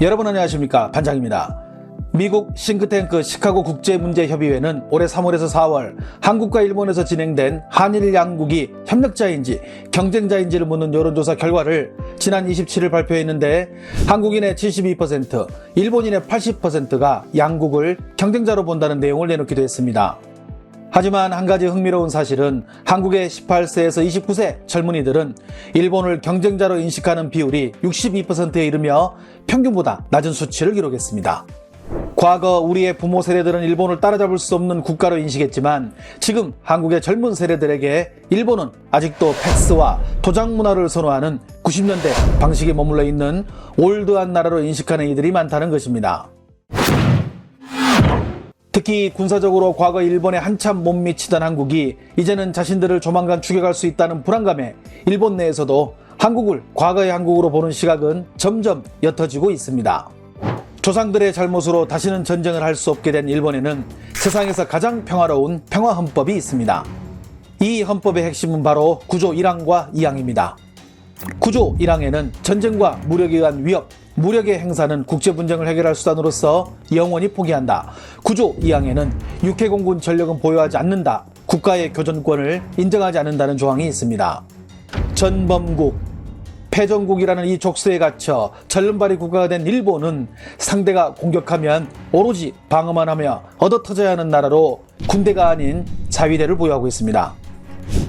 여러분 안녕하십니까, 반장입니다. 미국 싱크탱크 시카고 국제문제협의회는 올해 3월에서 4월 한국과 일본에서 진행된 한일 양국이 협력자인지 경쟁자인지를 묻는 여론조사 결과를 지난 27일 발표했는데, 한국인의 72%, 일본인의 80%가 양국을 경쟁자로 본다는 내용을 내놓기도 했습니다. 하지만 한 가지 흥미로운 사실은 한국의 18세에서 29세 젊은이들은 일본을 경쟁자로 인식하는 비율이 62%에 이르며 평균보다 낮은 수치를 기록했습니다. 과거 우리의 부모 세대들은 일본을 따라잡을 수 없는 국가로 인식했지만, 지금 한국의 젊은 세대들에게 일본은 아직도 팩스와 도장 문화를 선호하는 90년대 방식에 머물러 있는 올드한 나라로 인식하는 이들이 많다는 것입니다. 특히 군사적으로 과거 일본에 한참 못 미치던 한국이 이제는 자신들을 조만간 추격할 수 있다는 불안감에 일본 내에서도 한국을 과거의 한국으로 보는 시각은 점점 옅어지고 있습니다. 조상들의 잘못으로 다시는 전쟁을 할 수 없게 된 일본에는 세상에서 가장 평화로운 평화헌법이 있습니다. 이 헌법의 핵심은 바로 구조 1항과 2항입니다. 구조 1항에는 전쟁과 무력에 의한 위협, 무력의 행사는 국제분쟁을 해결할 수단으로서 영원히 포기한다. 구조 2항에는 육해공군 전력은 보유하지 않는다. 국가의 교전권을 인정하지 않는다는 조항이 있습니다. 전범국, 패전국이라는 이 족쇄에 갇혀 절름발이 국가가 된 일본은 상대가 공격하면 오로지 방어만 하며 얻어터져야 하는 나라로 군대가 아닌 자위대를 보유하고 있습니다.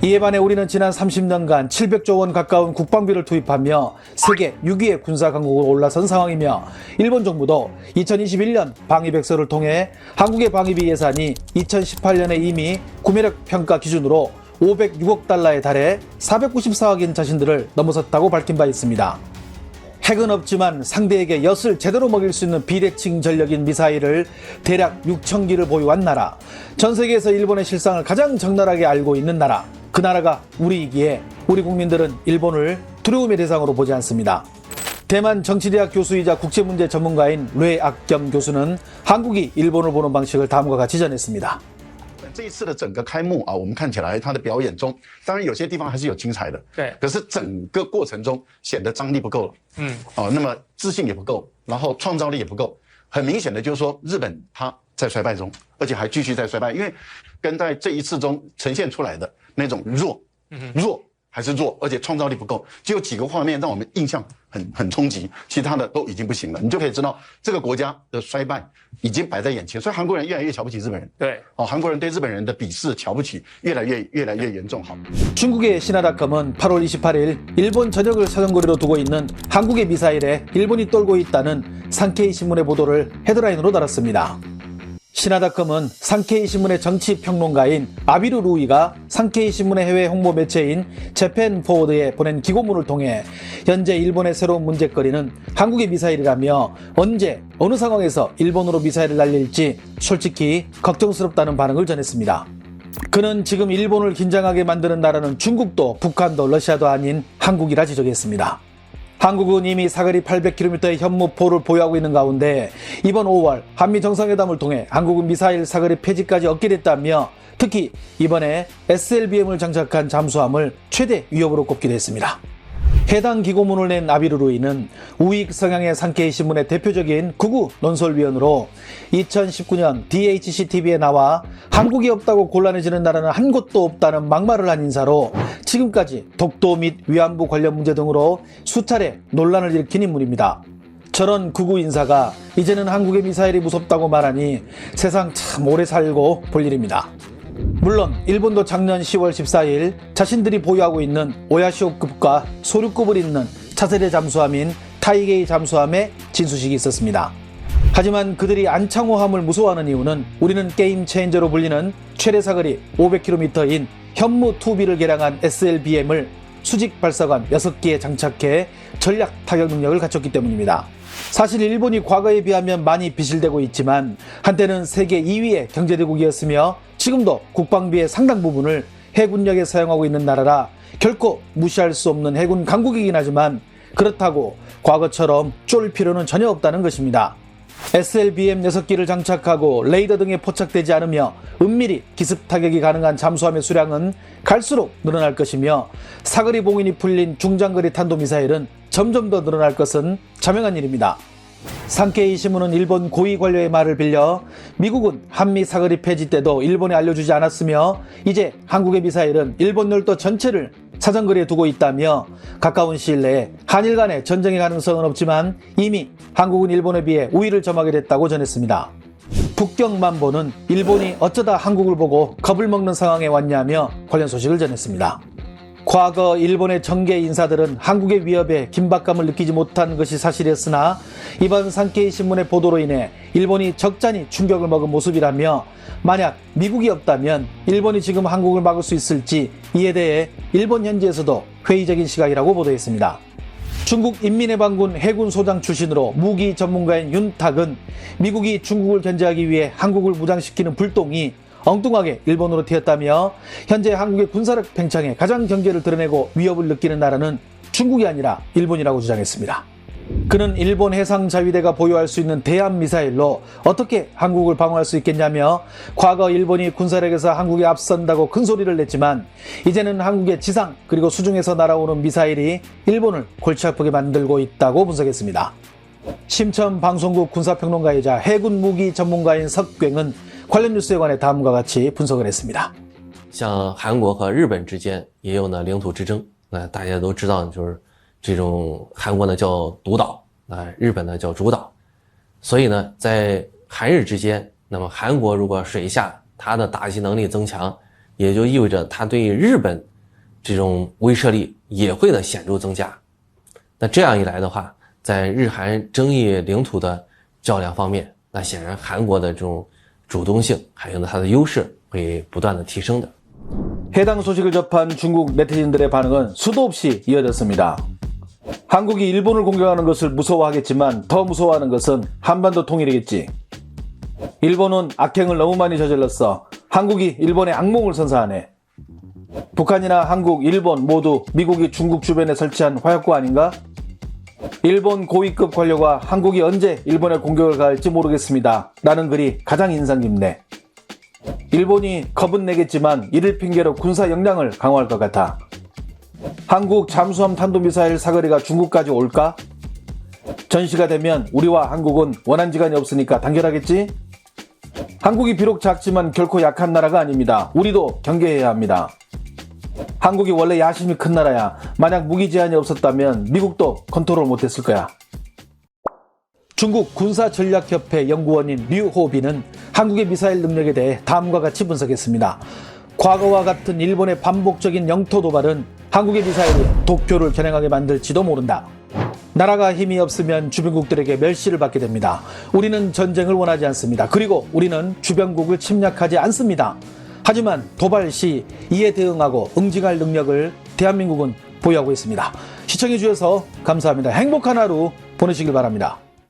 이에 반해 우리는 지난 30년간 700조 원 가까운 국방비를 투입하며 세계 6위의 군사강국으로 올라선 상황이며, 일본 정부도 2021년 방위백서를 통해 한국의 방위비 예산이 2018년에 이미 구매력 평가 기준으로 506억 달러에 달해 494억인 자신들을 넘어섰다고 밝힌 바 있습니다. 핵은 없지만 상대에게 엿을 제대로 먹일 수 있는 비대칭 전력인 미사일을 대략 6,000기를 보유한 나라, 전 세계에서 일본의 실상을 가장 적나라하게 알고 있는 나라, 그 나라가 우리이기에 우리 국민들은 일본을 두려움의 대상으로 보지 않습니다. 대만 정치대학 교수이자 국제문제 전문가인 뇌악겸 교수는 한국이 일본을 보는 방식을 다음과 같이 전했습니다. 这一次的整个开幕啊，我们看起来他的表演中，当然有些地方还是有精彩的，对，可是整个过程中显得张力不够了，那么自信也不够，然后创造力也不够，很明显的就是说日本它在衰败中，而且还继续在衰败，因为跟在这一次中呈现出来的那种弱还是弱，而且创造力不够，只有几个画面让我们印象很冲击，其他的都已经不行了，你就可以知道这个国家的衰败已经摆在眼前，所以韩国人越来越瞧不起日本人。对，韩国人对日本人的鄙视、瞧不起越来越严重。好， 중국의 신화닷컴은 8월 28일 일본 전역을 사정거리로 두고 있는 한국의 미사일에 일본이 떨고 있다는 산케이 신문의 보도를 헤드라인으로 달았습니다. 신화닷컴은 산케이 신문의 정치 평론가인 아비루 루이가 산케이 신문의 해외 홍보 매체인 재팬 포워드에 보낸 기고문을 통해 현재 일본의 새로운 문제거리는 한국의 미사일이라며 언제 어느 상황에서 일본으로 미사일을 날릴지 솔직히 걱정스럽다는 반응을 전했습니다. 그는 지금 일본을 긴장하게 만드는 나라는 중국도 북한도 러시아도 아닌 한국이라 지적했습니다. 한국은 이미 사거리 800km의 현무포를 보유하고 있는 가운데 이번 5월 한미 정상회담을 통해 한국은 미사일 사거리 폐지까지 얻게 됐다며, 특히 이번에 SLBM을 장착한 잠수함을 최대 위협으로 꼽기도 했습니다. 해당 기고문을 낸 아비루루이는 우익 성향의 산케이 신문의 대표적인 극우 논설위원으로 2019년 DHC-TV에 나와 한국이 없다고 곤란해지는 나라는 한 곳도 없다는 막말을 한 인사로 지금까지 독도 및 위안부 관련 문제 등으로 수차례 논란을 일으킨 인물입니다. 저런 극우 인사가 이제는 한국의 미사일이 무섭다고 말하니 세상 참 오래 살고 볼 일입니다. 물론 일본도 작년 10월 14일 자신들이 보유하고 있는 오야시오급과 소류급을 잇는 차세대 잠수함인 타이게이 잠수함의 진수식이 있었습니다. 하지만 그들이 안창호함을 무서워하는 이유는 우리는 게임 체인저로 불리는 최대 사거리 500km인 현무2B를 개량한 SLBM을 수직 발사관 6기에 장착해 전략 타격 능력을 갖췄기 때문입니다. 사실 일본이 과거에 비하면 많이 비실대고 있지만 한때는 세계 2위의 경제대국이었으며 지금도 국방비의 상당 부분을 해군력에 사용하고 있는 나라라 결코 무시할 수 없는 해군 강국이긴 하지만, 그렇다고 과거처럼 쫄 필요는 전혀 없다는 것입니다. SLBM 6기를 장착하고 레이더 등에 포착되지 않으며 은밀히 기습 타격이 가능한 잠수함의 수량은 갈수록 늘어날 것이며, 사거리 봉인이 풀린 중장거리 탄도미사일은 점점 더 늘어날 것은 자명한 일입니다. 산케이 신문은 일본 고위 관료의 말을 빌려 미국은 한미 사거리 폐지 때도 일본에 알려주지 않았으며 이제 한국의 미사일은 일본 열도 전체를 사정거리에 두고 있다며 가까운 시일 내에 한일 간의 전쟁의 가능성은 없지만 이미 한국은 일본에 비해 우위를 점하게 됐다고 전했습니다. 북경만보는 일본이 어쩌다 한국을 보고 겁을 먹는 상황에 왔냐며 관련 소식을 전했습니다. 과거 일본의 정계 인사들은 한국의 위협에 긴박감을 느끼지 못한 것이 사실이었으나 이번 산케이 신문의 보도로 인해 일본이 적잖이 충격을 먹은 모습이라며 만약 미국이 없다면 일본이 지금 한국을 막을 수 있을지 이에 대해 일본 현지에서도 회의적인 시각이라고 보도했습니다. 중국 인민해방군 해군 소장 출신으로 무기 전문가인 윤탁은 미국이 중국을 견제하기 위해 한국을 무장시키는 불똥이 엉뚱하게 일본으로 튀었다며 현재 한국의 군사력 팽창에 가장 경계를 드러내고 위협을 느끼는 나라는 중국이 아니라 일본이라고 주장했습니다. 그는 일본 해상자위대가 보유할 수 있는 대함미사일로 어떻게 한국을 방어할 수 있겠냐며 과거 일본이 군사력에서 한국에 앞선다고 큰소리를 냈지만 이제는 한국의 지상 그리고 수중에서 날아오는 미사일이 일본을 골치 아프게 만들고 있다고 분석했습니다. 심천 방송국 군사평론가이자 해군 무기 전문가인 석괭은 관련 뉴스에 관해 다음과 같이 분석을 했습니다. 像韩国和日本之间也有呢领土之争，大家都知道，就是这种韩国呢叫独岛，日本呢叫主岛，所以呢，在韩日之间，那么韩国如果水下它的打击能力增强，也就意味着它对日本这种威慑力也会呢显著增加。那这样一来的话，在日韩争议领土的较量方面，那显然韩国的这种主动性还有呢它的优势会不断的提升的。 해당 소식을 접한 중국 네티즌들의 반응은 수도 없이 이어졌습니다. 한국이 일본을 공격하는 것을 무서워하겠지만 더 무서워하는 것은 한반도 통일이겠지. 일본은 악행을 너무 많이 저질렀어. 한국이 일본의 악몽을 선사하네. 북한이나 한국, 일본 모두 미국이 중국 주변에 설치한 화약고 아닌가? 일본 고위급 관료가 한국이 언제 일본에 공격을 가할지 모르겠습니다. 라는 글이 가장 인상 깊네. 일본이 겁은 내겠지만 이를 핑계로 군사 역량을 강화할 것 같아. 한국 잠수함 탄도미사일 사거리가 중국까지 올까? 전시가 되면 우리와 한국은 원한지간이 없으니까 단결하겠지? 한국이 비록 작지만 결코 약한 나라가 아닙니다. 우리도 경계해야 합니다. 한국이 원래 야심이 큰 나라야. 만약 무기 제한이 없었다면 미국도 컨트롤 못했을 거야. 중국 군사전략협회 연구원인 류호비는 한국의 미사일 능력에 대해 다음과 같이 분석했습니다. 과거와 같은 일본의 반복적인 영토 도발은 한국의 미사일이 도쿄를 겨냥하게 만들지도 모른다. 나라가 힘이 없으면 주변국들에게 멸시를 받게 됩니다. 우리는 전쟁을 원하지 않습니다. 그리고 우리는 주변국을 침략하지 않습니다. 하지만 도발 시 이에 대응하고 응징할 능력을 대한민국은 보유하고 있습니다. 시청해 주셔서 감사합니다. 행복한 하루 보내시길 바랍니다.